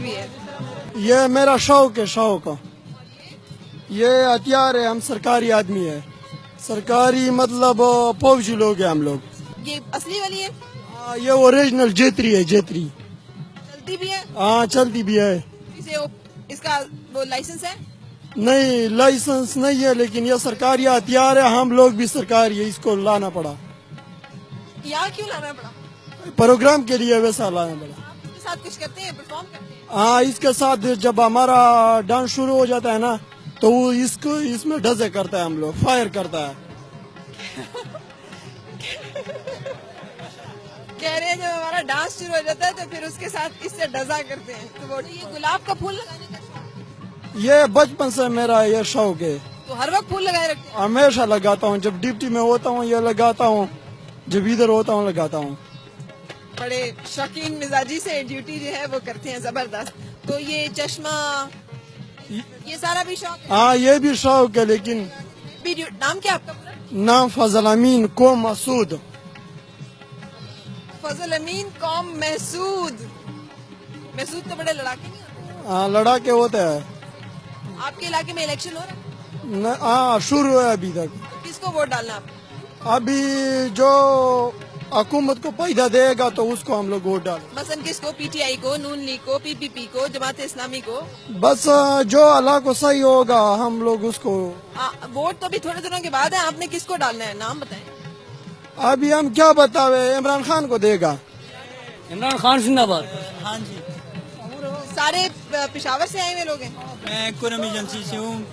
بھی ہے. یہ میرا شوق ہے، شوق. یہ ہتھیار ہے، ہم سرکاری آدمی ہے، سرکاری مطلب فوجی لوگ ہیں ہم لوگ. یہ اصلی والی ہے؟ یہ اوریجنل جیتری ہے، جیتری. چلتی بھی ہے؟ ہاں چلتی بھی ہے. اس کا وہ لائسنس ہے؟ نہیں لائسنس نہیں ہے، لیکن یہ سرکاری ہتھیار ہے، ہم لوگ بھی سرکاری ہے، اس کو لانا پڑا. یہاں کیوں لانا پڑا؟ پروگرام کے لیے ویسا لانا پڑا. آپ اس کے ساتھ کچھ کرتے ہیں، پرفارم کرتے ہیں؟ ہاں اس کے ساتھ جب ہمارا ڈانس شروع ہو جاتا ہے نا تو وہ اس میں ڈزے کرتا ہے، ہم لوگ فائر کرتا ہے. کہہ رہے ہیں جب ہمارا ڈانس شروع ہو جاتا ہے تو پھر اس کے ساتھ اس سے ڈزا کرتے ہیں. تو یہ گلاب کا پھول لگانے کا شوق؟ یہ بچپن سے میرا یہ شوق ہے، تو ہر وقت پھول لگائے رکھتے ہیں؟ ہمیشہ لگاتا ہوں، جب ڈیوٹی میں ہوتا ہوں یہ لگاتا ہوں، جب ادھر ہوتا ہوں لگاتا ہوں. بڑے شوقین مزاجی سے ڈیوٹی جو ہے وہ کرتے ہیں، زبردست. تو یہ چشمہ یہ سارا بھی شوق ہے؟ ہاں یہ بھی شوق ہے، لیکن نام کیا آپ کا پورا؟ نام فضل امین کو مسعود. فضل امین قوم محسود. محسود تو بڑے لڑاکے نہیں ہوتے؟ ہاں لڑا کے ہوتا ہے. آپ کے علاقے میں الیکشن ہو رہا ہے؟ ہاں شروع ہے ابھی تک. کس کو ووٹ ڈالنا آپ؟ ابھی جو حکومت کو پیدا دے گا تو اس کو ہم لوگ ووٹ ڈالیں. مثلا کس کو؟ پی ٹی آئی کو، نون لیگ کو، پی پی پی کو، جماعت اسلامی کو؟ بس جو اللہ کو صحیح ہوگا ہم لوگ اس کو. ووٹ تو بھی تھوڑے دنوں کے بعد ہے، آپ نے کس کو ڈالنا ہے؟ نام بتائیں. ابھی ہم کیا بتاوے، عمران خان کو دے گا. عمران خان زندہ باد. ہاں جی، سارے پشاور سے آئے ہوئے لوگ ہیں؟ میں ایکونم ایجنسی سے ہوں.